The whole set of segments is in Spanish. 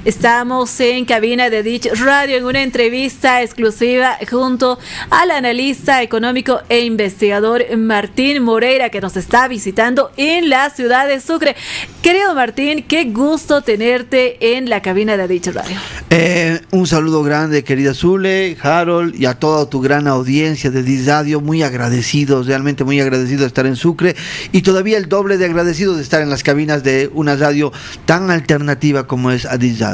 Estamos en cabina de Dich Radio en una entrevista exclusiva junto al analista económico e investigador Martín Moreira, que nos está visitando en la ciudad de Sucre. Querido Martín, qué gusto tenerte en la cabina de Dich Radio. Un saludo grande, querida Zule, Harold, y a toda tu gran audiencia de Dich Radio. Muy agradecidos, realmente muy agradecido de estar en Sucre, y todavía el doble de agradecido de estar en las cabinas de una radio tan alternativa como es Dich Radio.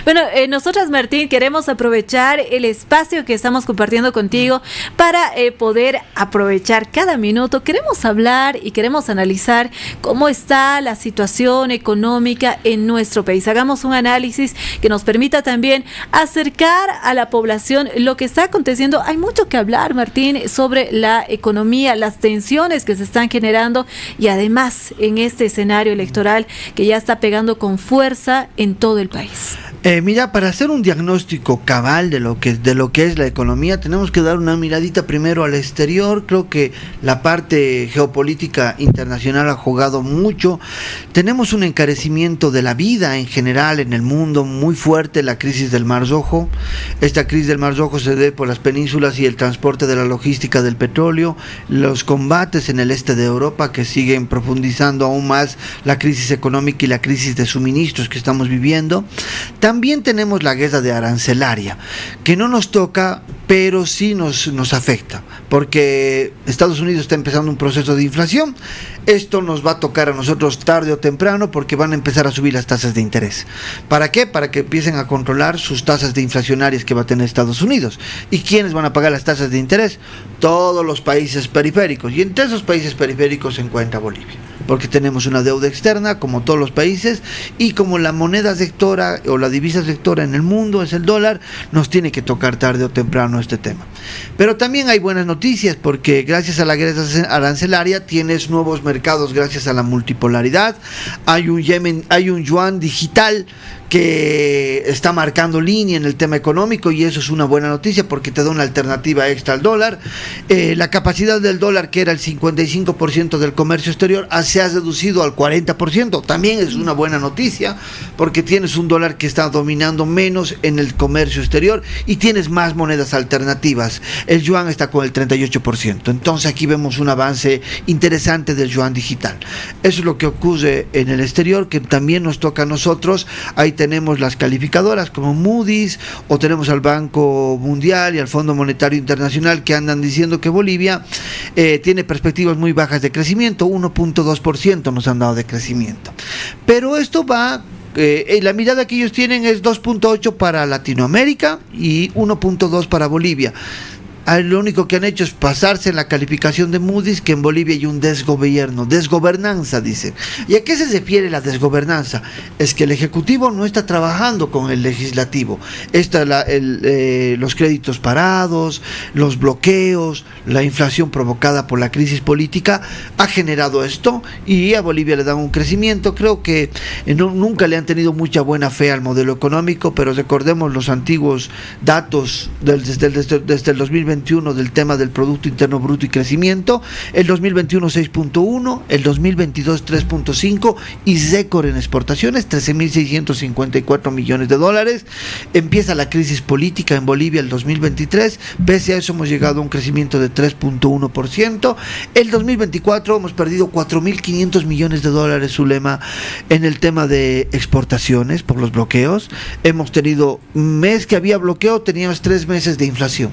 Bueno, nosotras, Martín, queremos aprovechar el espacio que estamos compartiendo contigo para poder aprovechar cada minuto. Queremos hablar y queremos analizar cómo está la situación económica en nuestro país. Hagamos un análisis que nos permita también acercar a la población lo que está aconteciendo. Hay mucho que hablar, Martín, sobre la economía, las tensiones que se están generando, y además en este escenario electoral que ya está pegando con fuerza en todo el país. Mira, para hacer un diagnóstico cabal de lo que es la economía, tenemos que dar una miradita primero al exterior. Creo que la parte geopolítica internacional ha jugado mucho. Tenemos un encarecimiento de la vida en general en el mundo muy fuerte, la crisis del Mar Rojo. Esta crisis del Mar Rojo se debe por las penínsulas y el transporte de la logística del petróleo, los combates en el este de Europa que siguen profundizando aún más la crisis económica y la crisis de suministros que estamos viviendo. También tenemos la guerra de arancelaria, que no nos toca, pero sí nos afecta, porque Estados Unidos está empezando un proceso de inflación. Esto nos va a tocar a nosotros tarde o temprano, porque van a empezar a subir las tasas de interés. ¿Para qué? Para que empiecen a controlar sus tasas de inflacionarias que va a tener Estados Unidos. ¿Y quiénes van a pagar las tasas de interés? Todos los países periféricos, y entre esos países periféricos se encuentra Bolivia, porque tenemos una deuda externa como todos los países, y como la moneda sectora o la divisa sectora en el mundo es el dólar, nos tiene que tocar tarde o temprano este tema. Pero también hay buenas noticias, porque gracias a la guerra arancelaria tienes nuevos mercados gracias a la multipolaridad. Hay un yuan digital que está marcando línea en el tema económico, y eso es una buena noticia porque te da una alternativa extra al dólar. La capacidad del dólar, que era el 55% del comercio exterior, se ha reducido al 40%. También es una buena noticia porque tienes un dólar que está dominando menos en el comercio exterior y tienes más monedas alternativas. El yuan está con el 38%. Entonces aquí vemos un avance interesante del yuan digital. Eso es lo que ocurre en el exterior, que también nos toca a nosotros. Ahí tenemos las calificadoras como Moody's, o tenemos al Banco Mundial y al Fondo Monetario Internacional, que andan diciendo que Bolivia tiene perspectivas muy bajas de crecimiento. 1.2% nos han dado de crecimiento, pero esto va, la mirada que ellos tienen es 2.8 para Latinoamérica y 1.2 para Bolivia. Lo único que han hecho es pasarse en la calificación de Moody's, que en Bolivia hay un desgobernanza, dicen. ¿Y a qué se refiere la desgobernanza? Es que el Ejecutivo no está trabajando con el Legislativo. Los créditos parados, los bloqueos, la inflación provocada por la crisis política ha generado esto, y a Bolivia le dan un crecimiento. Creo que nunca le han tenido mucha buena fe al modelo económico, pero recordemos los antiguos datos desde el 2021 del tema del Producto Interno Bruto y crecimiento. El 2021 6.1, el 2022 3.5, y récord en exportaciones, 13.654 millones de dólares. Empieza la crisis política en Bolivia el 2023, pese a eso hemos llegado a un crecimiento de 3.1%. El 2024 hemos perdido 4.500 millones de dólares, Zulema, en el tema de exportaciones por los bloqueos. Hemos tenido mes que había bloqueo, teníamos 3 meses de inflación.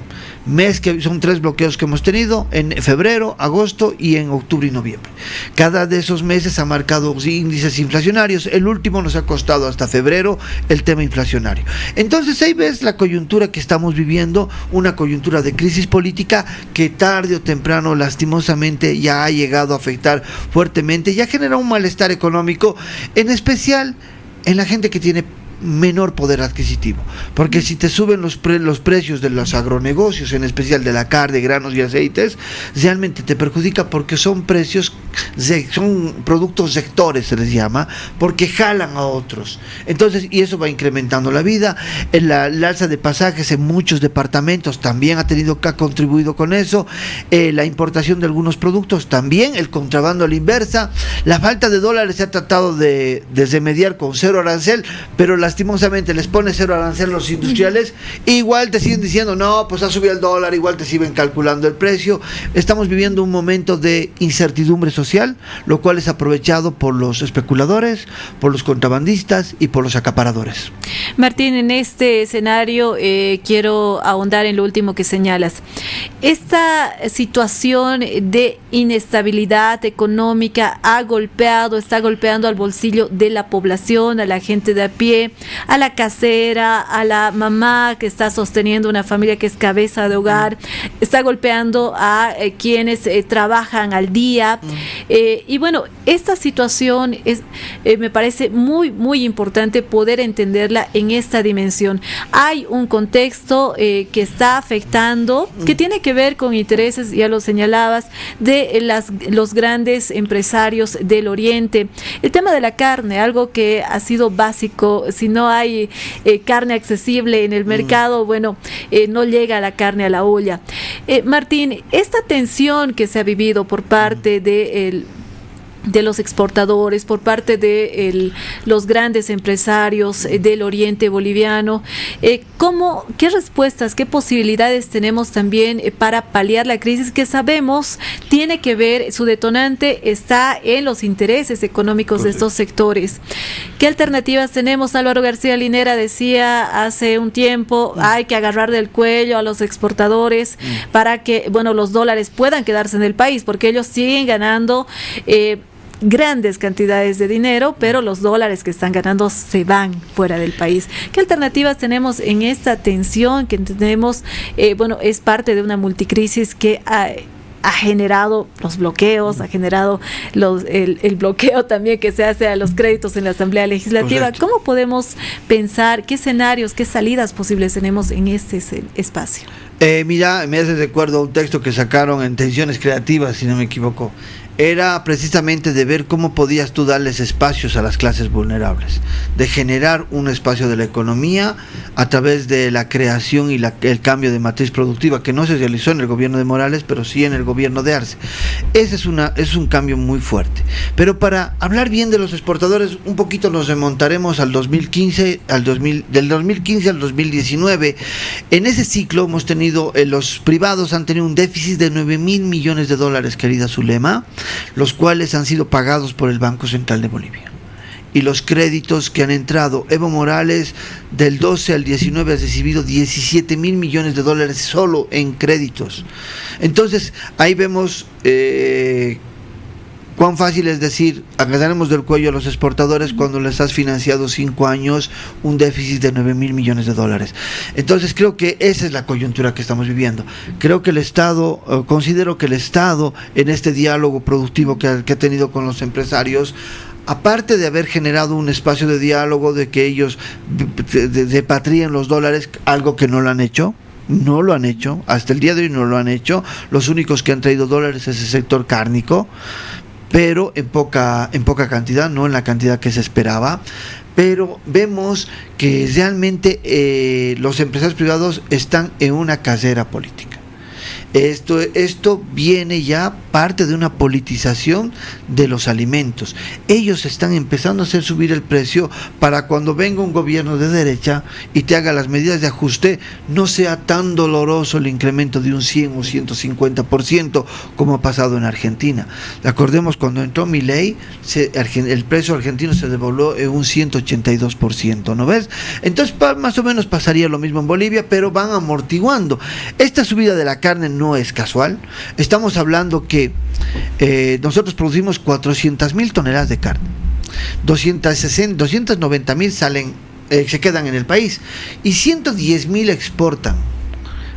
Que son 3 bloqueos que hemos tenido en febrero, agosto y en octubre y noviembre. Cada de esos meses ha marcado índices inflacionarios. El último nos ha costado hasta febrero el tema inflacionario. Entonces ahí ves la coyuntura que estamos viviendo, una coyuntura de crisis política que tarde o temprano lastimosamente ya ha llegado a afectar fuertemente, ya genera un malestar económico, en especial en la gente que tiene menor poder adquisitivo, porque si te suben los precios de los agronegocios, en especial de la carne, granos y aceites, realmente te perjudica, porque son precios, son productos sectores, se les llama, porque jalan a otros. Entonces, y eso va incrementando la vida. El alza de pasajes en muchos departamentos también ha contribuido con eso. La importación de algunos productos también, el contrabando a la inversa. La falta de dólares se ha tratado de remediar con cero arancel, pero lastimosamente les pone cero arancel a los industriales, igual te siguen diciendo, no, pues ha subido el dólar, igual te siguen calculando el precio. Estamos viviendo un momento de incertidumbre social, lo cual es aprovechado por los especuladores, por los contrabandistas y por los acaparadores. Martín, en este escenario quiero ahondar en lo último que señalas. Esta situación de inestabilidad económica está golpeando al bolsillo de la población, a la gente de a pie, a la casera, a la mamá que está sosteniendo una familia que es cabeza de hogar, está golpeando a quienes trabajan al día. Y bueno, esta situación me parece muy, muy importante poder entenderla en esta dimensión. Hay un contexto que está afectando, que tiene que ver con intereses, ya lo señalabas, de los grandes empresarios del Oriente. El tema de la carne, algo que ha sido básico, si no hay carne accesible en el mercado, bueno, no llega la carne a la olla. Martín, esta tensión que se ha vivido por parte de los exportadores, por parte de los grandes empresarios del Oriente boliviano, ¿qué respuestas, qué posibilidades tenemos también para paliar la crisis que sabemos tiene que ver, su detonante está en los intereses económicos de estos sectores? ¿Qué alternativas tenemos? Álvaro García Linera decía hace un tiempo, hay que agarrar del cuello a los exportadores para que, bueno, los dólares puedan quedarse en el país, porque ellos siguen ganando grandes cantidades de dinero, pero los dólares que están ganando se van fuera del país. ¿Qué alternativas tenemos en esta tensión que tenemos? Bueno, es parte de una multicrisis que ha generado los bloqueos, ha generado el bloqueo también que se hace a los créditos en la Asamblea Legislativa. Correcto. ¿Cómo podemos pensar, qué escenarios, qué salidas posibles tenemos en este espacio? Mira, me hace recuerdo un texto que sacaron en Tensiones Creativas, si no me equivoco. Era precisamente de ver cómo podías tú darles espacios a las clases vulnerables, de generar un espacio de la economía a través de la creación y el cambio de matriz productiva, que no se realizó en el gobierno de Morales, pero sí en el gobierno de Arce. Ese es un cambio muy fuerte. Pero para hablar bien de los exportadores, un poquito nos remontaremos al 2015, del 2015 al 2019. En ese ciclo hemos tenido, los privados han tenido un déficit de 9,000 millones de dólares, querida Zulema, los cuales han sido pagados por el Banco Central de Bolivia. Y los créditos que han entrado, Evo Morales del 12 al 19 ha recibido 17,000 millones de dólares solo en créditos. Entonces ahí vemos cuán fácil es decir, agarraremos del cuello a los exportadores cuando les has financiado 5 años un déficit de 9,000 millones de dólares. Entonces creo que esa es la coyuntura que estamos viviendo. Creo que el Estado, considero que el Estado en este diálogo productivo que ha tenido con los empresarios, aparte de haber generado un espacio de diálogo, de que ellos repatrien los dólares, algo que no lo han hecho, hasta el día de hoy no lo han hecho. Los únicos que han traído dólares es el sector cárnico, pero en poca cantidad, no en la cantidad que se esperaba. Pero vemos que realmente los empresarios privados están en una carrera política. Esto viene ya parte de una politización de los alimentos. Ellos están empezando a hacer subir el precio para cuando venga un gobierno de derecha y te haga las medidas de ajuste, no sea tan doloroso el incremento de un 100 o 150% como ha pasado en Argentina. Recordemos cuando entró Milei, el precio argentino se devaluó en un 182%, ¿no ves? Entonces más o menos pasaría lo mismo en Bolivia, pero van amortiguando. Esta subida de la carne no es casual. Estamos hablando que nosotros producimos 400,000 toneladas de carne, 290,000 salen, se quedan en el país y 110,000 exportan.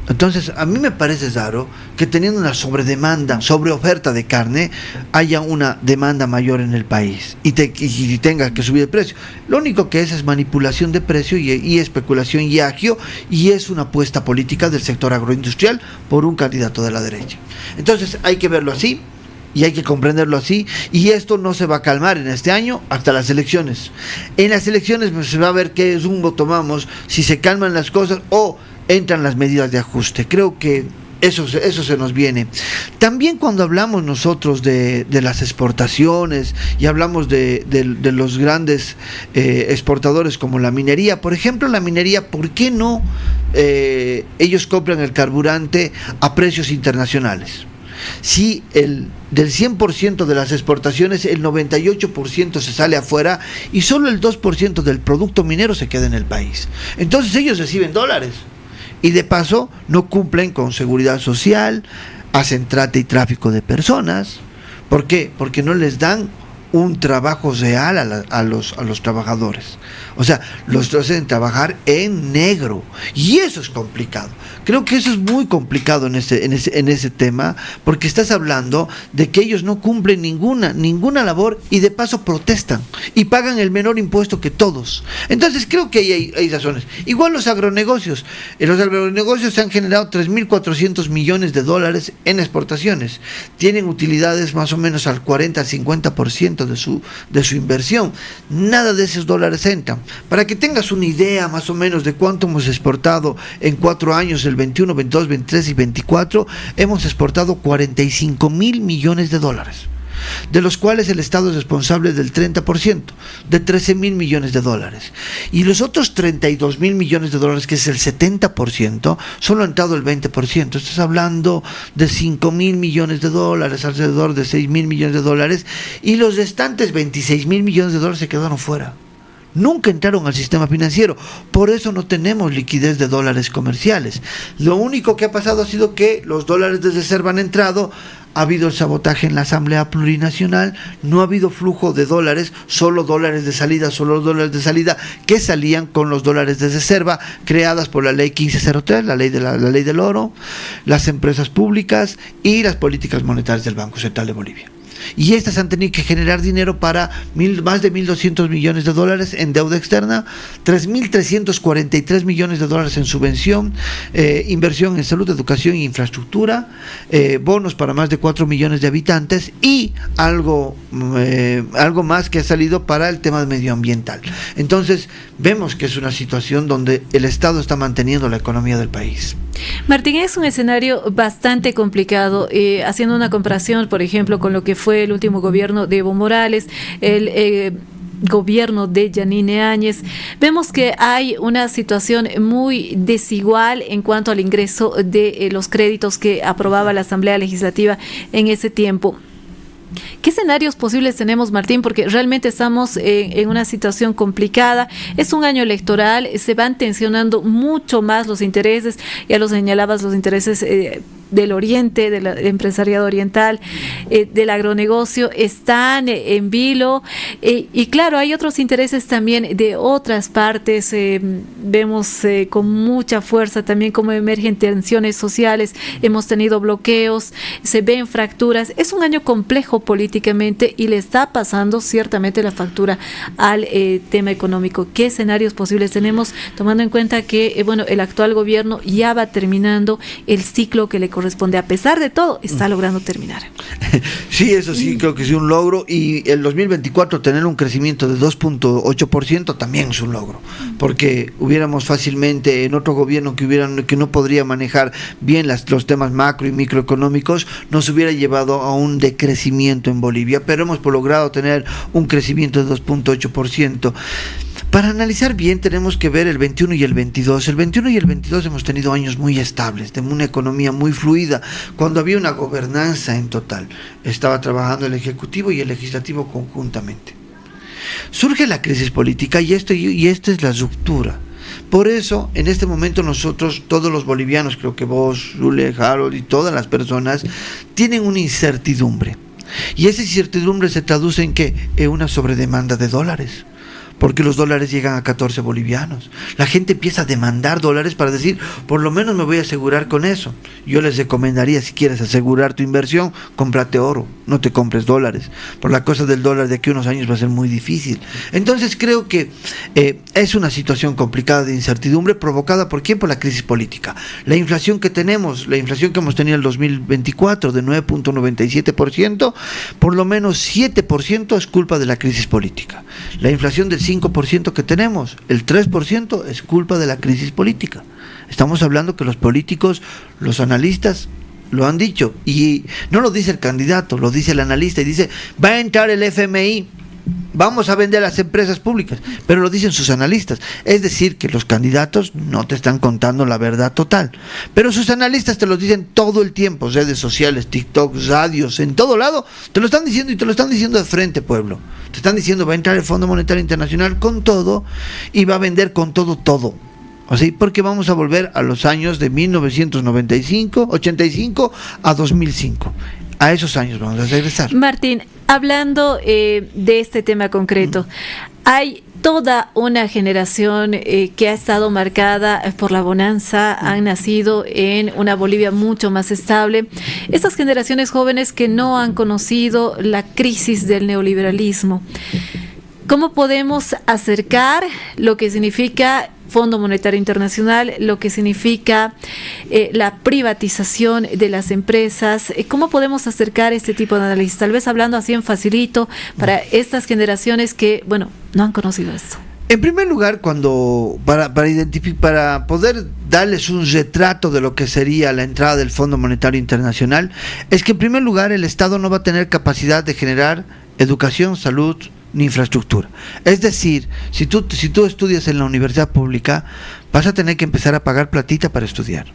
Entonces a mí me parece raro que teniendo una sobreoferta de carne, haya una demanda mayor en el país y tenga que subir el precio. Lo único que es manipulación de precio y especulación y agio, y es una apuesta política del sector agroindustrial por un candidato de la derecha. Entonces hay que verlo así y hay que comprenderlo así, y esto no se va a calmar en este año hasta las elecciones. En las elecciones se va a ver qué rumbo tomamos, si se calman las cosas o entran las medidas de ajuste. Creo que Eso se nos viene. También cuando hablamos nosotros de las exportaciones y hablamos de los grandes exportadores como la minería, por ejemplo, la minería, ¿por qué no ellos compran el carburante a precios internacionales? Si del 100% de las exportaciones, el 98% se sale afuera y solo el 2% del producto minero se queda en el país. Entonces ellos reciben dólares. Y de paso no cumplen con seguridad social, hacen trata y tráfico de personas. ¿Por qué? Porque no les dan un trabajo real a los trabajadores. O sea, los hacen trabajar en negro. Y eso es complicado. Creo que eso es muy complicado en ese tema, porque estás hablando de que ellos no cumplen ninguna labor y de paso protestan y pagan el menor impuesto que todos. Entonces creo que hay razones. Igual los agronegocios. Los agronegocios se han generado 3.400 millones de dólares en exportaciones. Tienen utilidades más o menos al 40 al 50% de su inversión. Nada de esos dólares entran. Para que tengas una idea más o menos de cuánto hemos exportado en 4 años, el 21, 22, 23 y 24, hemos exportado 45.000 millones de dólares, de los cuales el Estado es responsable del 30%, de 13.000 millones de dólares. Y los otros 32.000 millones de dólares, que es el 70%, solo ha entrado el 20%. Estás hablando de 5.000 millones de dólares, alrededor de 6.000 millones de dólares, y los restantes 26.000 millones de dólares se quedaron fuera. Nunca entraron al sistema financiero, por eso no tenemos liquidez de dólares comerciales. Lo único que ha pasado ha sido que los dólares de reserva han entrado, ha habido el sabotaje en la Asamblea Plurinacional, no ha habido flujo de dólares, solo dólares de salida que salían con los dólares de reserva creadas por la ley 1503, la ley del oro, las empresas públicas y las políticas monetarias del Banco Central de Bolivia. Y estas han tenido que generar dinero para más de 1.200 millones de dólares en deuda externa, 3.343 millones de dólares en subvención, inversión en salud, educación e infraestructura, bonos para más de 4 millones de habitantes y algo más que ha salido para el tema medioambiental. Entonces vemos que es una situación donde el Estado está manteniendo la economía del país. Martín, es un escenario bastante complicado, haciendo una comparación, por ejemplo, con lo que fue el último gobierno de Evo Morales, el gobierno de Yanine Áñez. Vemos que hay una situación muy desigual en cuanto al ingreso de los créditos que aprobaba la Asamblea Legislativa en ese tiempo. ¿Qué escenarios posibles tenemos, Martín? Porque realmente estamos en una situación complicada. Es un año electoral, se van tensionando mucho más los intereses. Ya lo señalabas, los intereses del oriente, del empresariado oriental, del agronegocio, están en vilo. Y claro, hay otros intereses también de otras partes. Vemos con mucha fuerza también cómo emergen tensiones sociales. Hemos tenido bloqueos, se ven fracturas. Es un año complejo políticamente y le está pasando ciertamente la factura al tema económico. ¿Qué escenarios posibles tenemos, tomando en cuenta que el actual gobierno ya va terminando el ciclo que le corresponde? A pesar de todo, está logrando terminar. Sí, eso sí, creo que es un logro, y el 2024 tener un crecimiento de 2.8% también es un logro, porque hubiéramos fácilmente en otro gobierno que no podría manejar bien los temas macro y microeconómicos, nos hubiera llevado a un decrecimiento en Bolivia, pero hemos logrado tener un crecimiento de 2.8%. Para analizar bien tenemos que ver el 21 y el 22. El 21 y el 22 hemos tenido años muy estables, de una economía muy fluida, cuando había una gobernanza en total. Estaba trabajando el Ejecutivo y el Legislativo conjuntamente. Surge la crisis política y esta es la ruptura. Por eso, en este momento nosotros, todos los bolivianos, creo que vos, Zule, Harold y todas las personas, tienen una incertidumbre. Y esa incertidumbre se traduce en ¿qué? En una sobredemanda de dólares. Porque los dólares llegan a 14 bolivianos. La gente empieza a demandar dólares para decir, por lo menos me voy a asegurar con eso. Yo les recomendaría, si quieres asegurar tu inversión, cómprate oro, no te compres dólares. Por la cosa del dólar de aquí a unos años va a ser muy difícil. Entonces creo que es una situación complicada de incertidumbre, provocada ¿por quién? Por la crisis política. La inflación que tenemos, la inflación que hemos tenido en el 2024 de 9.97%, por lo menos 7% es culpa de la crisis política. La inflación del 5% que tenemos, el 3% es culpa de la crisis política. Estamos hablando que los políticos, los analistas, lo han dicho, y no lo dice el candidato, lo dice el analista, y dice, va a entrar el FMI, vamos a vender las empresas públicas, pero lo dicen sus analistas. Es decir, que los candidatos no te están contando la verdad total, pero sus analistas te lo dicen todo el tiempo, redes sociales, TikTok, radios, en todo lado, te lo están diciendo, y te lo están diciendo de frente, pueblo. Te están diciendo, va a entrar el Fondo Monetario Internacional con todo, y va a vender con todo. Así, porque vamos a volver a los años de 1985 a 2005. A esos años vamos a regresar. Martín, hablando de este tema concreto, hay toda una generación que ha estado marcada por la bonanza, han nacido en una Bolivia mucho más estable. Estas generaciones jóvenes que no han conocido la crisis del neoliberalismo. ¿Cómo podemos acercar lo que significa Fondo Monetario Internacional, lo que significa la privatización de las empresas? ¿Cómo podemos acercar este tipo de análisis? Tal vez hablando así en facilito para estas generaciones que, bueno, no han conocido esto. En primer lugar, para poder darles un retrato de lo que sería la entrada del Fondo Monetario Internacional, es que en primer lugar el Estado no va a tener capacidad de generar educación, salud, ni infraestructura. Es decir, si tú estudias en la universidad pública, vas a tener que empezar a pagar platita para estudiar.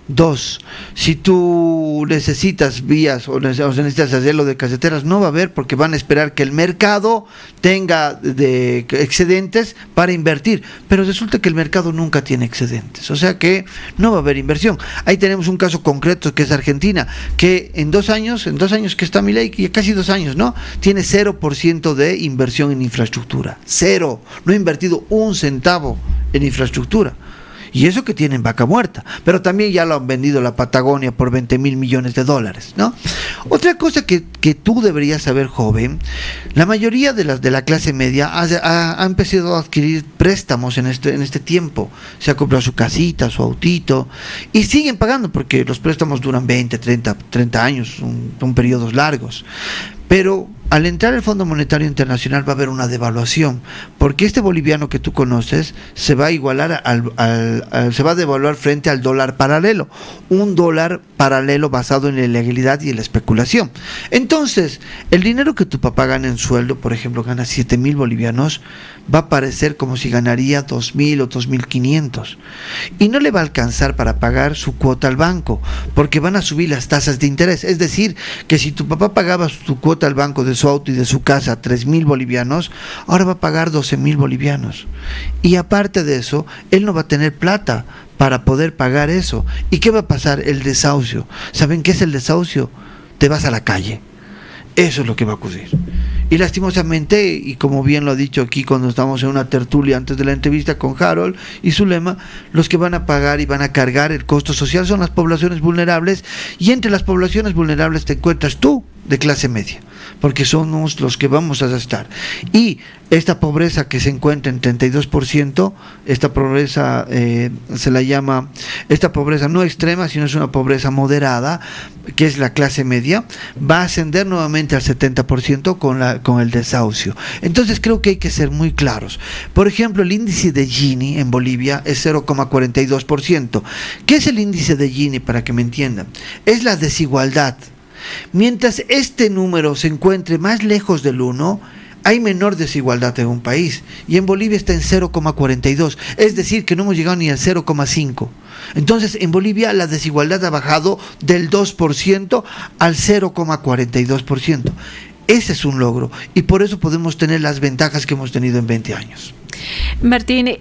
2, si tú necesitas vías o necesitas hacerlo de caseteras, no va a haber, porque van a esperar que el mercado tenga de excedentes para invertir, pero resulta que el mercado nunca tiene excedentes, o sea que no va a haber inversión. Ahí tenemos un caso concreto que es Argentina, que en 2 años que está Milei, casi 2 años, ¿no? Tiene 0% de inversión en infraestructura, 0, no ha invertido un centavo en infraestructura. Y eso que tienen vaca muerta, pero también ya lo han vendido la Patagonia por 20,000 millones de dólares, ¿no? Otra cosa que tú deberías saber, joven, la mayoría de la clase media ha empezado a adquirir préstamos en este tiempo. Se ha comprado su casita, su autito, y siguen pagando porque los préstamos duran 20, 30 años, son periodos largos. Pero al entrar el Fondo Monetario Internacional va a haber una devaluación, porque este boliviano que tú conoces se va a igualar se va a devaluar frente al dólar paralelo, un dólar paralelo basado en la ilegalidad y en la especulación. Entonces, el dinero que tu papá gana en sueldo, por ejemplo, gana 7,000 bolivianos, va a parecer como si ganaría 2,000 o 2,500, y no le va a alcanzar para pagar su cuota al banco, porque van a subir las tasas de interés. Es decir, que si tu papá pagaba su cuota al banco de su auto y de su casa 3,000 bolivianos, ahora va a pagar 12,000 bolivianos, y aparte de eso, él no va a tener plata para poder pagar eso. ¿Y qué va a pasar? El desahucio. ¿Saben qué es el desahucio? Te vas a la calle. Eso es lo que va a ocurrir. Y lastimosamente, y como bien lo ha dicho aquí cuando estamos en una tertulia antes de la entrevista con Harold y Zulema, los que van a pagar y van a cargar el costo social son las poblaciones vulnerables, y entre las poblaciones vulnerables te encuentras tú, de clase media, porque somos los que vamos a estar. Y esta pobreza que se encuentra en 32%, esta pobreza se la llama, esta pobreza no extrema, sino es una pobreza moderada, que es la clase media, va a ascender nuevamente al 70% con el desahucio. Entonces creo que hay que ser muy claros. Por ejemplo, el índice de Gini en Bolivia es 0,42%. ¿Qué es el índice de Gini, para que me entiendan? Es la desigualdad. Mientras este número se encuentre más lejos del 1, hay menor desigualdad en un país, y en Bolivia está en 0,42, es decir, que no hemos llegado ni al 0,5. Entonces, en Bolivia la desigualdad ha bajado del 2% al 0,42%. Ese es un logro, y por eso podemos tener las ventajas que hemos tenido en 20 años. Martín,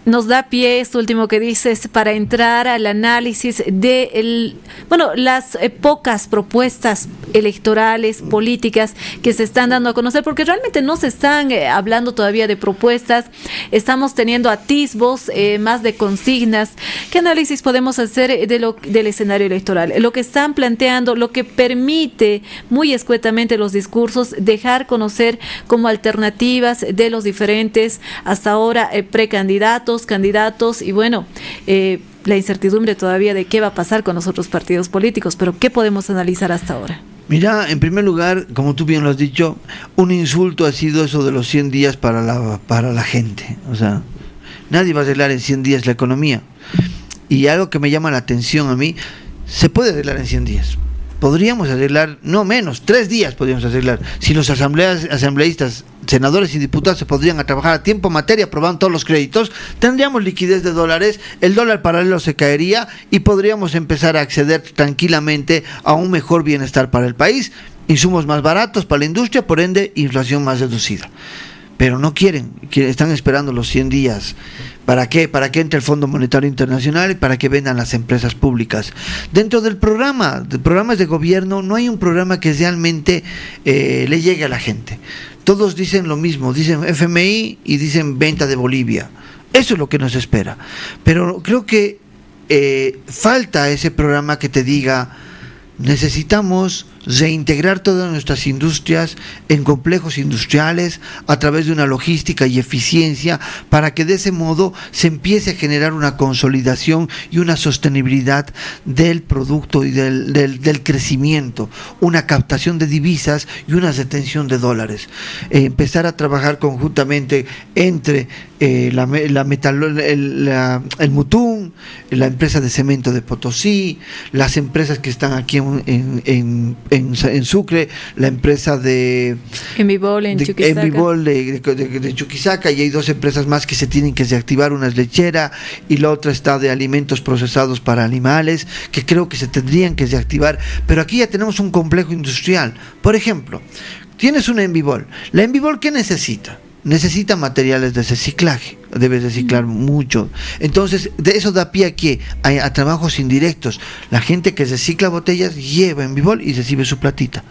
nos da pie esto último que dices para entrar al análisis de las pocas propuestas electorales, políticas que se están dando a conocer, porque realmente no se están hablando todavía de propuestas, estamos teniendo atisbos más de consignas. ¿Qué análisis podemos hacer del escenario electoral? Lo que están planteando, lo que permite muy escuetamente los discursos, dejar conocer como alternativas de los diferentes hasta ahora precandidatos, candidatos, y la incertidumbre todavía de qué va a pasar con los otros partidos políticos, pero ¿qué podemos analizar hasta ahora? Mira, en primer lugar, como tú bien lo has dicho, un insulto ha sido eso de los 100 días para la gente. O sea, nadie va a arreglar en 100 días la economía. Y algo que me llama la atención a mí, se puede arreglar en 100 días. Podríamos arreglar, no menos, 3 días podríamos arreglar. Si los asambleístas, senadores y diputados se podrían a trabajar a tiempo materia, aprobando todos los créditos, tendríamos liquidez de dólares, el dólar paralelo se caería y podríamos empezar a acceder tranquilamente a un mejor bienestar para el país, insumos más baratos para la industria, por ende, inflación más reducida. Pero no quieren, están esperando los 100 días. ¿Para qué? Para que entre el Fondo Monetario Internacional y para que vendan las empresas públicas. Dentro del programa, de programas de gobierno, no hay un programa que realmente le llegue a la gente. Todos dicen lo mismo, dicen FMI y dicen venta de Bolivia. Eso es lo que nos espera. Pero creo que falta ese programa que te diga, necesitamos reintegrar todas nuestras industrias en complejos industriales a través de una logística y eficiencia para que de ese modo se empiece a generar una consolidación y una sostenibilidad del producto y del crecimiento, una captación de divisas y una retención de dólares. Empezar a trabajar conjuntamente entre el Mutún, la empresa de cemento de Potosí, las empresas que están aquí en Sucre, la empresa de Envibol de Chuquisaca, y hay 2 empresas más que se tienen que reactivar, una es lechera y la otra está de alimentos procesados para animales, que creo que se tendrían que reactivar, pero aquí ya tenemos un complejo industrial. Por ejemplo, tienes una Envibol. ¿La Envibol qué necesita? Necesita materiales de reciclaje, debes reciclar mucho. Entonces, de eso da pie a trabajos indirectos. La gente que recicla botellas lleva Envibol y recibe su platita.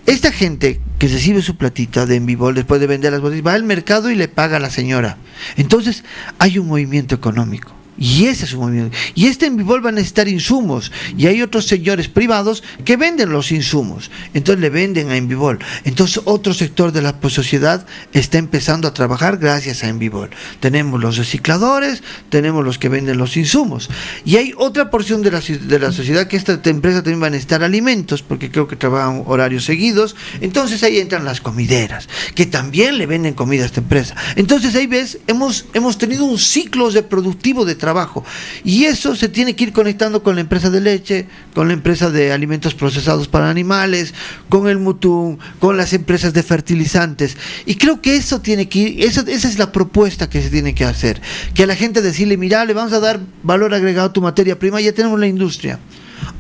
Esta gente que recibe su platita de Envibol después de vender las botellas va al mercado y le paga a la señora. Entonces, hay un movimiento económico. Y ese es un movimiento. Y Envibol va a necesitar insumos. Y hay otros señores privados que venden los insumos. Entonces le venden a Envibol. Entonces otro sector de la sociedad está empezando a trabajar gracias a Envibol. Tenemos los recicladores, tenemos los que venden los insumos. Y hay otra porción de la sociedad que esta empresa también va a necesitar alimentos, porque creo que trabajan horarios seguidos. Entonces ahí entran las comideras, que también le venden comida a esta empresa. Entonces ahí ves, hemos tenido un ciclo reproductivo de trabajo, y eso se tiene que ir conectando con la empresa de leche, con la empresa de alimentos procesados para animales, con el Mutún, con las empresas de fertilizantes, y creo que eso tiene que ir, esa es la propuesta que se tiene que hacer, que a la gente decirle, mira, le vamos a dar valor agregado a tu materia prima, ya tenemos la industria.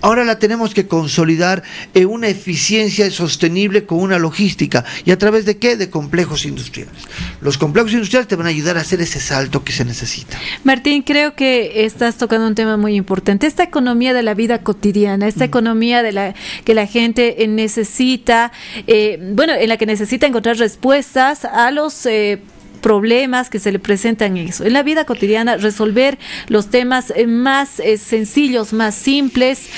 Ahora la tenemos que consolidar en una eficiencia sostenible con una logística. ¿Y a través de qué? De complejos industriales. Los complejos industriales te van a ayudar a hacer ese salto que se necesita. Martín, creo que estás tocando un tema muy importante. Esta economía de la vida cotidiana, esta economía que la gente necesita, en la que necesita encontrar respuestas a los problemas que se le presentan en la vida cotidiana, resolver los temas más sencillos, más simples.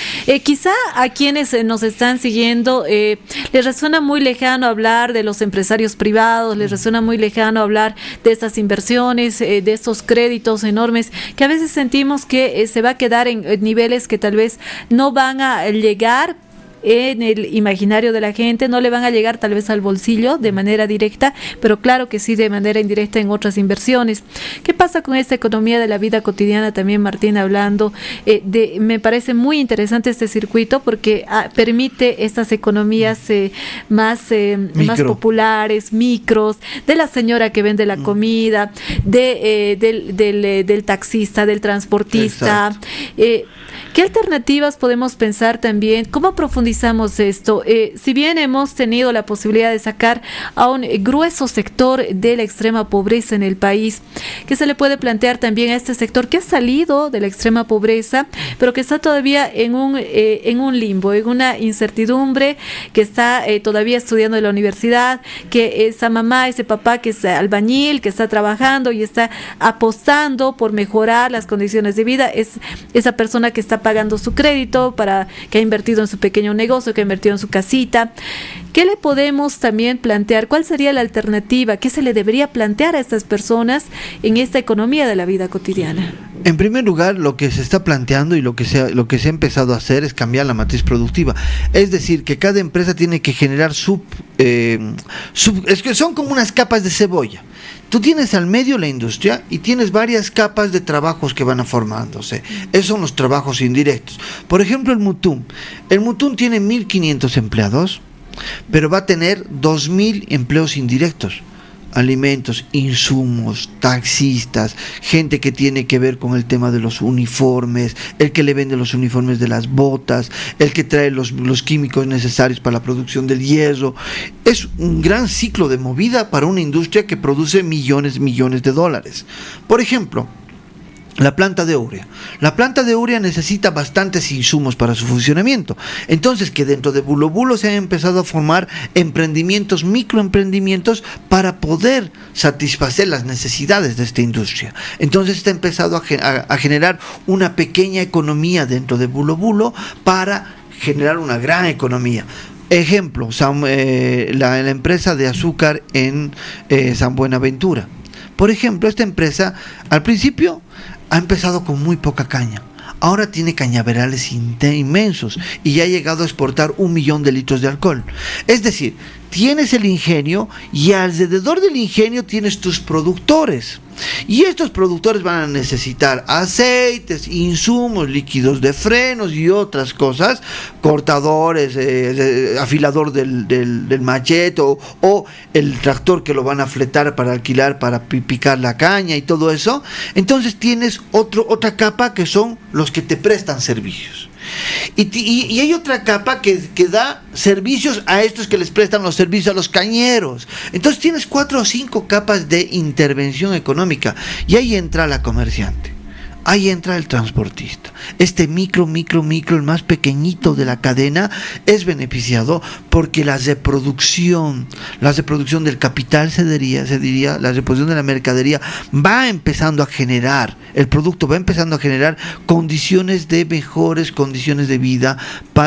Quizá a quienes nos están siguiendo les resuena muy lejano hablar de los empresarios privados, les resuena muy lejano hablar de estas inversiones, de estos créditos enormes, que a veces sentimos que se va a quedar en niveles que tal vez no van a llegar en el imaginario de la gente, no le van a llegar tal vez al bolsillo de manera directa, pero claro que sí de manera indirecta en otras inversiones. ¿Qué pasa con esta economía de la vida cotidiana también, Martín, hablando me parece muy interesante este circuito porque permite estas economías más populares, micros, de la señora que vende la comida, del taxista, del transportista. ¿Qué alternativas podemos pensar también? ¿Cómo profundizamos esto? Si bien hemos tenido la posibilidad de sacar a un grueso sector de la extrema pobreza en el país, ¿qué se le puede plantear también a este sector que ha salido de la extrema pobreza, pero que está todavía en un limbo, en una incertidumbre, que está todavía estudiando en la universidad, que esa mamá, ese papá que es albañil, que está trabajando y está apostando por mejorar las condiciones de vida, es esa persona que está pagando su crédito, que ha invertido en su pequeño negocio, que ha invertido en su casita? ¿Qué le podemos también plantear? ¿Cuál sería la alternativa? ¿Qué se le debería plantear a estas personas en esta economía de la vida cotidiana? En primer lugar, lo que se está planteando y lo que se ha empezado a hacer es cambiar la matriz productiva. Es decir, que cada empresa tiene que generar es que son como unas capas de cebolla. Tú tienes al medio la industria y tienes varias capas de trabajos que van a formándose. Esos son los trabajos indirectos. Por ejemplo, el Mutum. El Mutum tiene 1.500 empleados, pero va a tener 2.000 empleos indirectos. Alimentos, insumos, taxistas, gente que tiene que ver con el tema de los uniformes, el que le vende los uniformes de las botas, el que trae los químicos necesarios para la producción del hierro. Es un gran ciclo de movida para una industria que produce millones de dólares. Por ejemplo, la planta de urea. La planta de urea necesita bastantes insumos para su funcionamiento. Entonces, que dentro de Bulo Bulo se han empezado a formar emprendimientos, microemprendimientos, para poder satisfacer las necesidades de esta industria. Entonces, está empezado a generar una pequeña economía dentro de Bulo Bulo para generar una gran economía. Ejemplo, la empresa de azúcar en San Buenaventura. Por ejemplo, esta empresa, al principio, ha empezado con muy poca caña. Ahora tiene cañaverales inmensos y ya ha llegado a exportar 1 millón de litros de alcohol. Es decir, tienes el ingenio y alrededor del ingenio tienes tus productores. Y estos productores van a necesitar aceites, insumos, líquidos de frenos y otras cosas, cortadores, afilador del machete o el tractor que lo van a fletar para alquilar, para picar la caña y todo eso. Entonces tienes otra capa que son los que te prestan servicios. Y hay otra capa que da servicios a estos que les prestan los servicios a los cañeros. Entonces tienes 4 o 5 capas de intervención económica y ahí entra la comerciante. Ahí entra el transportista. Este micro, el más pequeñito de la cadena, es beneficiado porque la reproducción del capital se diría, la reproducción de la mercadería va empezando a generar, el producto va empezando a generar condiciones de mejores condiciones de vida,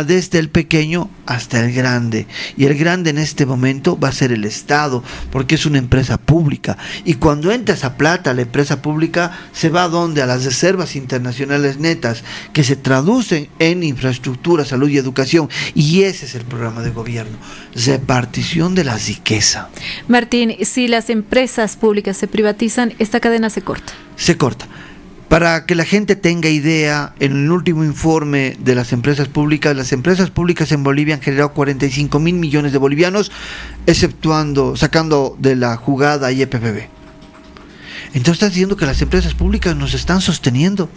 desde el pequeño hasta el grande. Y el grande en este momento va a ser el Estado, porque es una empresa pública. Y cuando entra esa plata, la empresa pública se va a las reservas internacionales netas, que se traducen en infraestructura, salud y educación. Y ese es el programa de gobierno: repartición de la riqueza. Martín, si las empresas públicas se privatizan, esta cadena se corta. Se corta. Para que la gente tenga idea, en el último informe de las empresas públicas en Bolivia han generado 45.000 millones de bolivianos, sacando de la jugada IEPPB. Entonces estás diciendo que las empresas públicas nos están sosteniendo.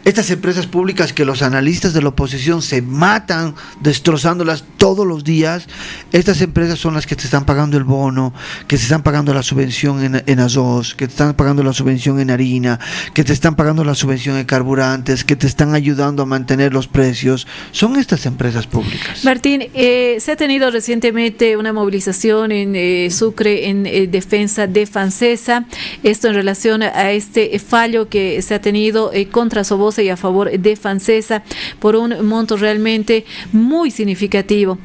Estas empresas públicas que los analistas de la oposición se matan destrozándolas todos los días, estas empresas son las que te están pagando el bono, que te están pagando la subvención en arroz, que te están pagando la subvención en harina, que te están pagando la subvención en carburantes, que te están ayudando a mantener los precios. Son estas empresas públicas. Martín, se ha tenido recientemente una movilización en Sucre en defensa de FANSESA, esto en relación a este fallo que se ha tenido contra Sobosa y a favor de FANSESA por un monto realmente muy significativo.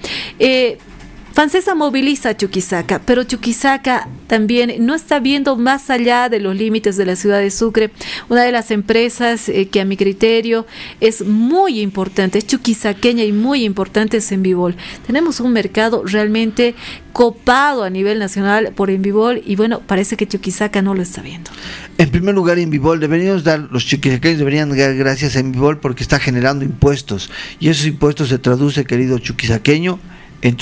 FANSESA moviliza a Chuquisaca, pero Chuquisaca también no está viendo más allá de los límites de la ciudad de Sucre. Una de las empresas que a mi criterio es muy importante, es chuquisaqueña y muy importante, es Envibol. Tenemos un mercado realmente copado a nivel nacional por Envibol y bueno, parece que Chuquisaca no lo está viendo. En primer lugar, Envibol, los chuquisaqueños deberían dar gracias a Envibol porque está generando impuestos y esos impuestos se traduce, querido chuquisaqueño, en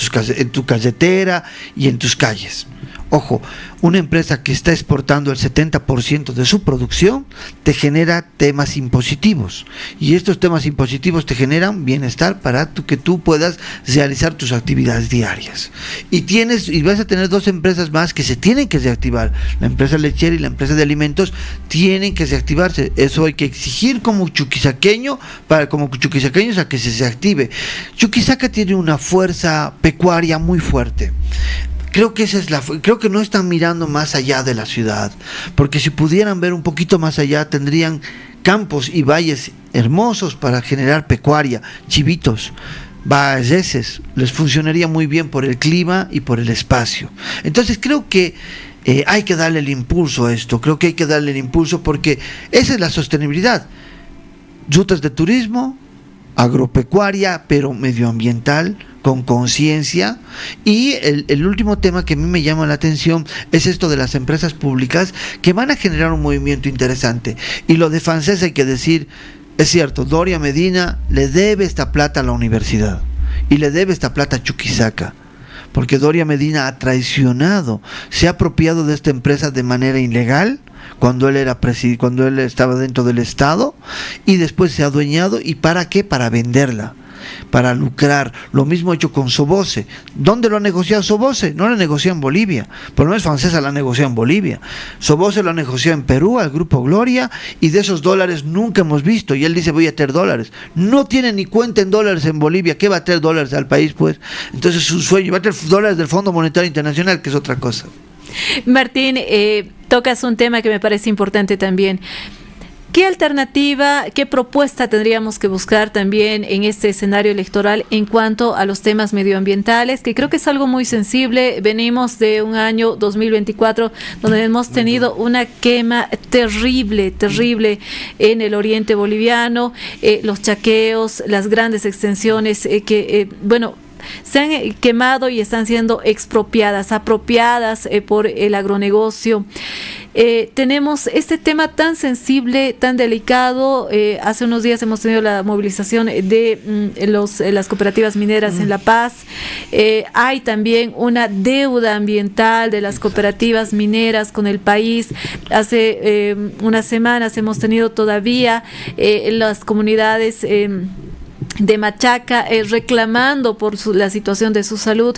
tu carretera y en tus calles. Ojo, una empresa que está exportando el 70% de su producción te genera temas impositivos y estos temas impositivos te generan bienestar para que tú puedas realizar tus actividades diarias. Y vas a tener 2 empresas más que se tienen que reactivar. La empresa lechera y la empresa de alimentos tienen que reactivarse. Eso hay que exigir como chuquisaqueños a que se reactive. Chuquisaca tiene una fuerza pecuaria muy fuerte. Creo que no están mirando más allá de la ciudad, porque si pudieran ver un poquito más allá tendrían campos y valles hermosos para generar pecuaria, chivitos, valleses, les funcionaría muy bien por el clima y por el espacio. Entonces creo que hay que darle el impulso a esto, creo que hay que darle el impulso porque esa es la sostenibilidad. Rutas de turismo, agropecuaria, pero medioambiental, con conciencia. Y el último tema que a mí me llama la atención es esto de las empresas públicas que van a generar un movimiento interesante. Y lo de francés hay que decir, es cierto, Doria Medina le debe esta plata a la universidad y le debe esta plata a Chuquisaca, porque Doria Medina ha traicionado, se ha apropiado de esta empresa de manera ilegal cuando él estaba dentro del Estado, y después se ha adueñado. ¿Y para qué? Para venderla, para lucrar. Lo mismo hecho con Soboce. ¿Dónde lo ha negociado Soboce? No lo negoció en Bolivia, por lo menos francesa la negoció en Bolivia. Soboce lo negoció en Perú al Grupo Gloria, y de esos dólares nunca hemos visto. Y él dice, voy a traer dólares. No tiene ni cuenta en dólares en Bolivia. ¿Qué va a traer dólares al país, pues? Entonces su sueño va a traer dólares del Fondo Monetario Internacional, que es otra cosa. Martín, tocas un tema que me parece importante también. ¿Qué alternativa, qué propuesta tendríamos que buscar también en este escenario electoral en cuanto a los temas medioambientales? Que creo que es algo muy sensible. Venimos de un año 2024 donde hemos tenido una quema terrible en el oriente boliviano, los chaqueos, las grandes extensiones se han quemado y están siendo apropiadas por el agronegocio. Tenemos este tema tan sensible, tan delicado. Hace unos días hemos tenido la movilización de las cooperativas mineras en La Paz. Hay también una deuda ambiental de las cooperativas mineras con el país. Hace unas semanas hemos tenido todavía las comunidades de Machaca reclamando por la situación de su salud.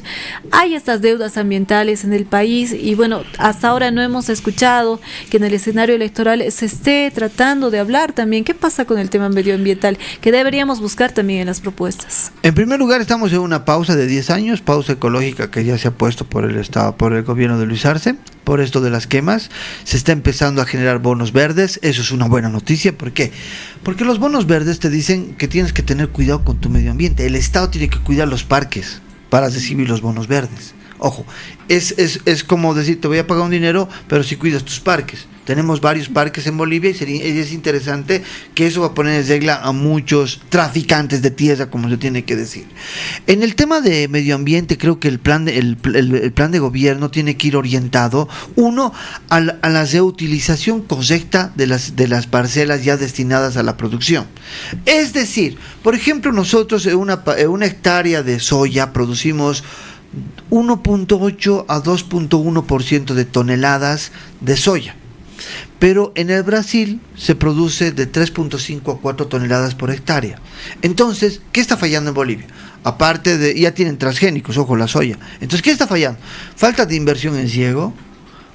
Hay estas deudas ambientales en el país y bueno, hasta ahora no hemos escuchado que en el escenario electoral se esté tratando de hablar también qué pasa con el tema medioambiental, que deberíamos buscar también en las propuestas. En primer lugar, estamos en una pausa de 10 años, pausa ecológica que ya se ha puesto por el Estado, por el gobierno de Luis Arce, por esto de las quemas. Se está empezando a generar bonos verdes. Eso es una buena noticia. ¿Por qué? Porque los bonos verdes te dicen que tienes que tener cuidado con tu medio ambiente. El Estado tiene que cuidar los parques para recibir los bonos verdes. Ojo, es como decir, te voy a pagar un dinero, pero si cuidas tus parques. Tenemos varios parques en Bolivia y es interesante que eso va a poner en regla a muchos traficantes de tierra, como se tiene que decir. En el tema de medio ambiente, creo que el plan de gobierno tiene que ir orientado, uno, a la reutilización correcta de las parcelas ya destinadas a la producción. Es decir, por ejemplo, nosotros en una hectárea de soya producimos 1.8 a 2.1% de toneladas de soya. Pero en el Brasil se produce de 3.5 a 4 toneladas por hectárea. Entonces, ¿qué está fallando en Bolivia? Aparte de, ya tienen transgénicos, ojo, la soya. Entonces, ¿qué está fallando? Falta de inversión en riego,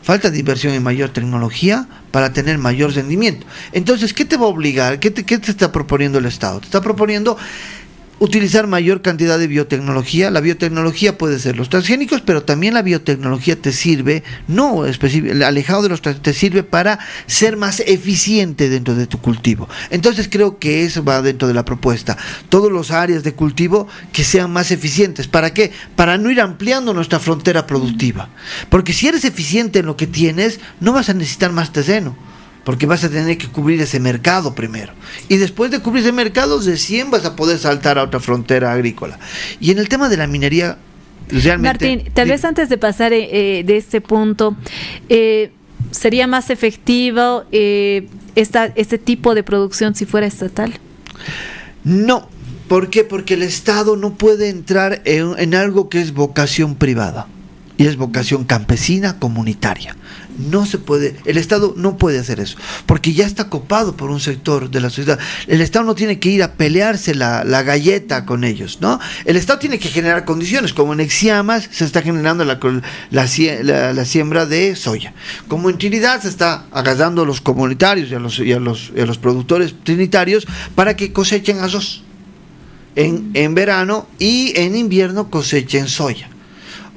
falta de inversión en mayor tecnología para tener mayor rendimiento. Entonces, ¿qué te va a obligar? ¿Qué te está proponiendo el Estado? Te está proponiendo utilizar mayor cantidad de biotecnología. La biotecnología puede ser los transgénicos, pero también la biotecnología te sirve, alejado de los transgénicos, te sirve para ser más eficiente dentro de tu cultivo. Entonces creo que eso va dentro de la propuesta. Todas las áreas de cultivo que sean más eficientes. ¿Para qué? Para no ir ampliando nuestra frontera productiva. Porque si eres eficiente en lo que tienes, no vas a necesitar más terreno, porque vas a tener que cubrir ese mercado primero. Y después de cubrir ese mercado, recién vas a poder saltar a otra frontera agrícola. Y en el tema de la minería, realmente... Martín, tal vez antes de pasar de este punto, ¿sería más efectivo este tipo de producción si fuera estatal? No. ¿Por qué? Porque el Estado no puede entrar en algo que es vocación privada. Y es vocación campesina, comunitaria. No se puede, el Estado no puede hacer eso, porque ya está copado por un sector de la sociedad. El Estado no tiene que ir a pelearse la galleta con ellos, ¿no? El Estado tiene que generar condiciones, como en Exiamas se está generando la siembra de soya, como en Trinidad se está agarrando a los comunitarios y a los productores trinitarios para que cosechen arroz en verano y en invierno cosechen soya.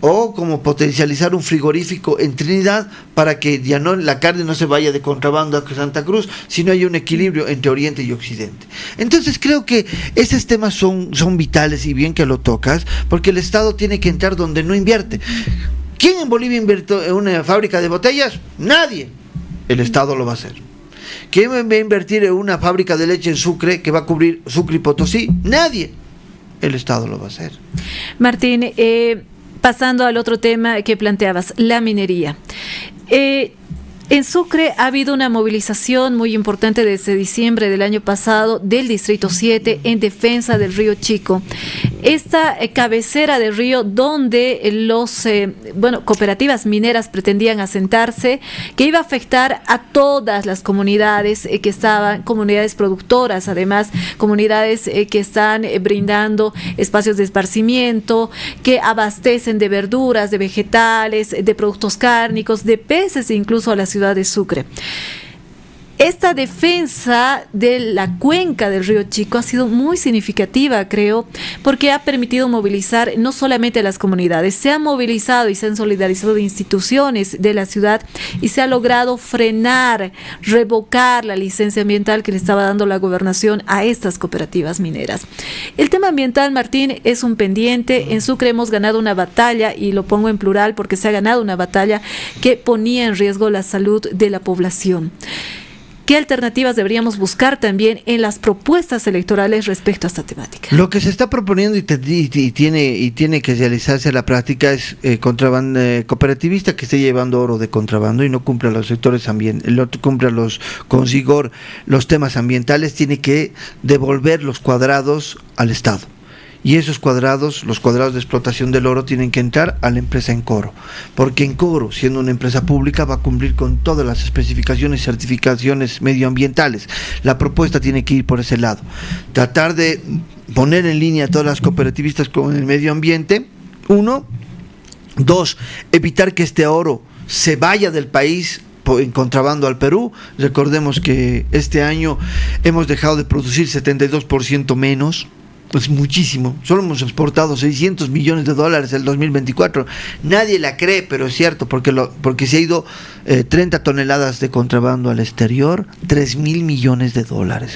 O como potencializar un frigorífico en Trinidad para que ya no la carne no se vaya de contrabando a Santa Cruz, sino haya un equilibrio entre Oriente y Occidente. Entonces creo que esos temas son vitales, y bien que lo tocas, porque el Estado tiene que entrar donde no invierte. ¿Quién en Bolivia invirtió en una fábrica de botellas? Nadie. El Estado lo va a hacer. ¿Quién va a invertir en una fábrica de leche en Sucre que va a cubrir Sucre y Potosí? Nadie. El Estado lo va a hacer. Martín, pasando al otro tema que planteabas, la minería. En Sucre ha habido una movilización muy importante desde diciembre del año pasado del Distrito 7 en defensa del río Chico. Esta cabecera del río donde cooperativas mineras pretendían asentarse, que iba a afectar a todas las comunidades que estaban, comunidades productoras, además comunidades que están brindando espacios de esparcimiento, que abastecen de verduras, de vegetales, de productos cárnicos, de peces, incluso a la ciudad de Sucre. Esta defensa de la cuenca del río Chico ha sido muy significativa, creo, porque ha permitido movilizar no solamente a las comunidades, se han movilizado y se han solidarizado instituciones de la ciudad y se ha logrado frenar, revocar la licencia ambiental que le estaba dando la gobernación a estas cooperativas mineras. El tema ambiental, Martín, es un pendiente. En Sucre hemos ganado una batalla, y lo pongo en plural porque se ha ganado una batalla que ponía en riesgo la salud de la población. ¿Qué alternativas deberíamos buscar también en las propuestas electorales respecto a esta temática? Lo que se está proponiendo y tiene que realizarse a la práctica es cooperativista que esté llevando oro de contrabando y no cumpla los sectores con rigor los temas ambientales, tiene que devolver los cuadrados al Estado. Y esos cuadrados, los cuadrados de explotación del oro, tienen que entrar a la empresa Encoro, porque Encoro, siendo una empresa pública, va a cumplir con todas las especificaciones y certificaciones medioambientales. La propuesta tiene que ir por ese lado, tratar de poner en línea a todas las cooperativistas con el medio ambiente. 1, 2, evitar que este oro se vaya del país en contrabando al Perú. Recordemos que este año hemos dejado de producir 72% menos. Es muchísimo, solo hemos exportado $600 millones el 2024, nadie la cree, pero es cierto, porque se ha ido 30 toneladas de contrabando al exterior, $3,000 millones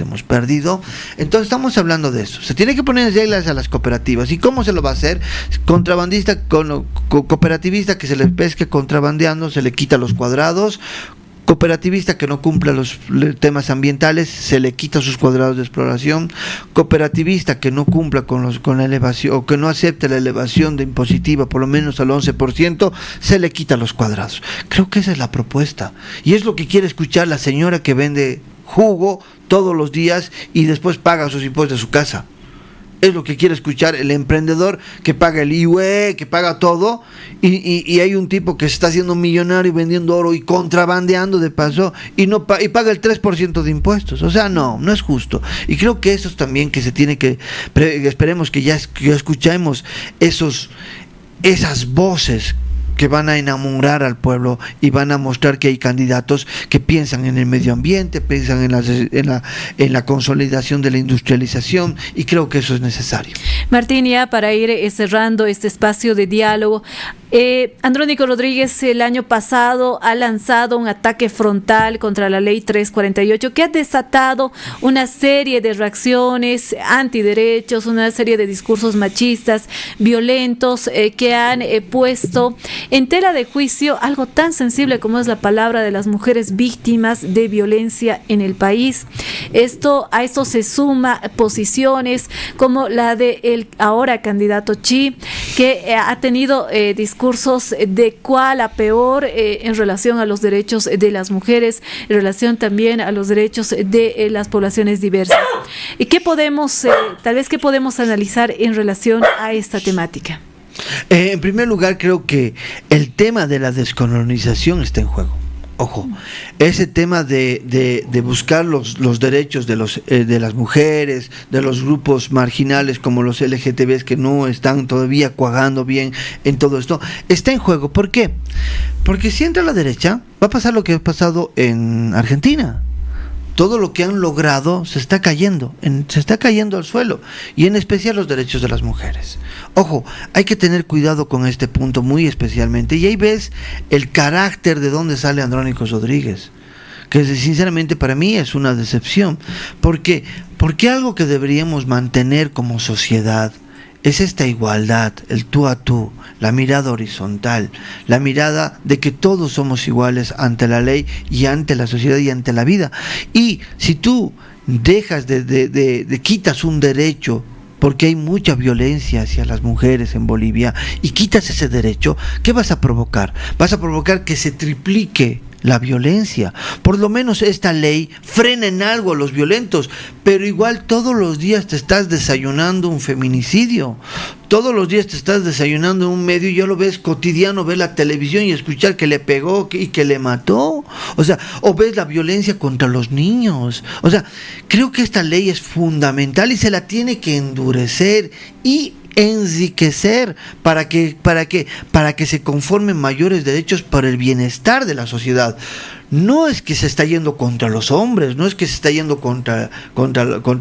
hemos perdido. Entonces estamos hablando de eso, se tiene que poner reglas a las cooperativas. ¿Y cómo se lo va a hacer? Cooperativista que se le pesque contrabandeando, se le quita los cuadrados. Cooperativista que no cumpla los temas ambientales, se le quita sus cuadrados de exploración. Cooperativista que no cumpla con la elevación, o que no acepte la elevación de impositiva por lo menos al 11%, se le quita los cuadrados. Creo que esa es la propuesta, y es lo que quiere escuchar la señora que vende jugo todos los días y después paga sus impuestos de su casa. Es lo que quiere escuchar el emprendedor que paga el IUE, que paga todo, y hay un tipo que se está haciendo millonario vendiendo oro y contrabandeando de paso y paga el 3% de impuestos. O sea, no es justo. Y creo que eso es también que se tiene que, esperemos que ya escuchemos esas voces que van a enamorar al pueblo y van a mostrar que hay candidatos que piensan en el medio ambiente, piensan en la consolidación de la industrialización, y creo que eso es necesario. Martín, ya para ir cerrando este espacio de diálogo, Andrónico Rodríguez el año pasado ha lanzado un ataque frontal contra la ley 348 que ha desatado una serie de reacciones antiderechos, una serie de discursos machistas, violentos, que han puesto en tela de juicio algo tan sensible como es la palabra de las mujeres víctimas de violencia en el país. A esto se suma posiciones como la de el ahora candidato Chi, que ha tenido discursos de cuál a peor en relación a los derechos de las mujeres, en relación también a los derechos de las poblaciones diversas. ¿Y qué podemos analizar en relación a esta temática? En primer lugar, creo que el tema de la descolonización está en juego. Ojo, ese tema de buscar los derechos de las mujeres, de los grupos marginales como los LGTBs que no están todavía cuajando bien en todo esto, está en juego. ¿Por qué? Porque si entra la derecha, va a pasar lo que ha pasado en Argentina. Todo lo que han logrado se está cayendo al suelo, y en especial los derechos de las mujeres. Ojo, hay que tener cuidado con este punto muy especialmente, y ahí ves el carácter de dónde sale Andrónico Rodríguez, que sinceramente para mí es una decepción, porque algo que deberíamos mantener como sociedad es esta igualdad, el tú a tú, la mirada horizontal, la mirada de que todos somos iguales ante la ley y ante la sociedad y ante la vida. Y si tú dejas quitas un derecho, porque hay mucha violencia hacia las mujeres en Bolivia, y quitas ese derecho, ¿qué vas a provocar? Vas a provocar que se triplique la violencia. Por lo menos esta ley frena en algo a los violentos, pero igual todos los días te estás desayunando un feminicidio, todos los días te estás desayunando en un medio y ya lo ves cotidiano, ves la televisión y escuchar que le pegó y que le mató, o sea, o ves la violencia contra los niños. O sea, creo que esta ley es fundamental y se la tiene que endurecer y enriquecer para que se conformen mayores derechos para el bienestar de la sociedad. No es que se está yendo contra los hombres, no es que se está yendo contra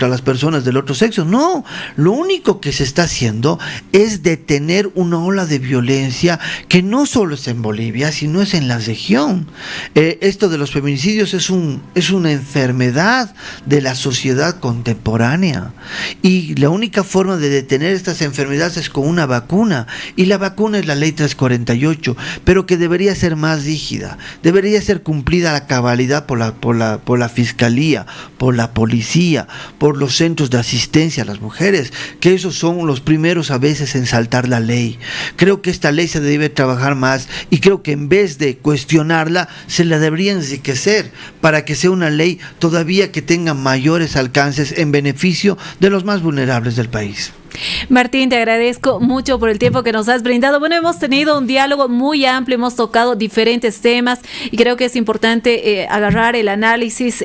las personas del otro sexo, no, lo único que se está haciendo es detener una ola de violencia que no solo es en Bolivia, sino es en la región. Esto de los feminicidios es una enfermedad de la sociedad contemporánea, y la única forma de detener estas enfermedades es con una vacuna, y la vacuna es la ley 348, pero que debería ser más rígida, debería ser cumplida a la cabalidad por la fiscalía, por la policía, por los centros de asistencia a las mujeres, que esos son los primeros a veces en saltar la ley. Creo que esta ley se debe trabajar más, y creo que en vez de cuestionarla, se la debería enriquecer para que sea una ley todavía que tenga mayores alcances en beneficio de los más vulnerables del país. Martín, te agradezco mucho por el tiempo que nos has brindado. Bueno, hemos tenido un diálogo muy amplio, hemos tocado diferentes temas y creo que es importante agarrar el análisis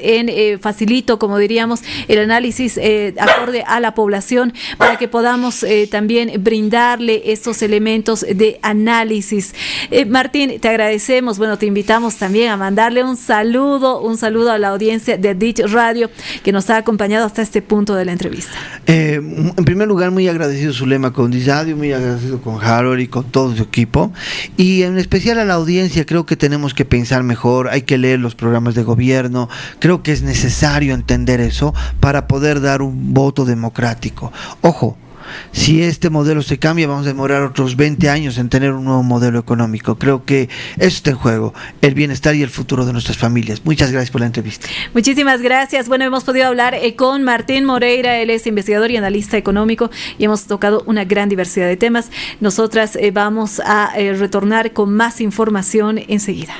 facilito, como diríamos, el análisis acorde a la población, para que podamos también brindarle estos elementos de análisis. Martín, te agradecemos. Bueno, te invitamos también a mandarle un saludo a la audiencia de Dich Radio que nos ha acompañado hasta este punto de la entrevista. En primer lugar, muy agradecido, Zulema, con Dich Radio, muy agradecido con Harold y con todo su equipo, y en especial a la audiencia. Creo que tenemos que pensar mejor, hay que leer los programas de gobierno, creo que es necesario entender eso para poder dar un voto democrático. Ojo, si este modelo se cambia, vamos a demorar otros 20 años en tener un nuevo modelo económico. Creo que eso está en juego, el bienestar y el futuro de nuestras familias. Muchas gracias por la entrevista. Muchísimas gracias. Bueno, hemos podido hablar con Martín Moreira, él es investigador y analista económico, y hemos tocado una gran diversidad de temas. Nosotras vamos a retornar con más información enseguida.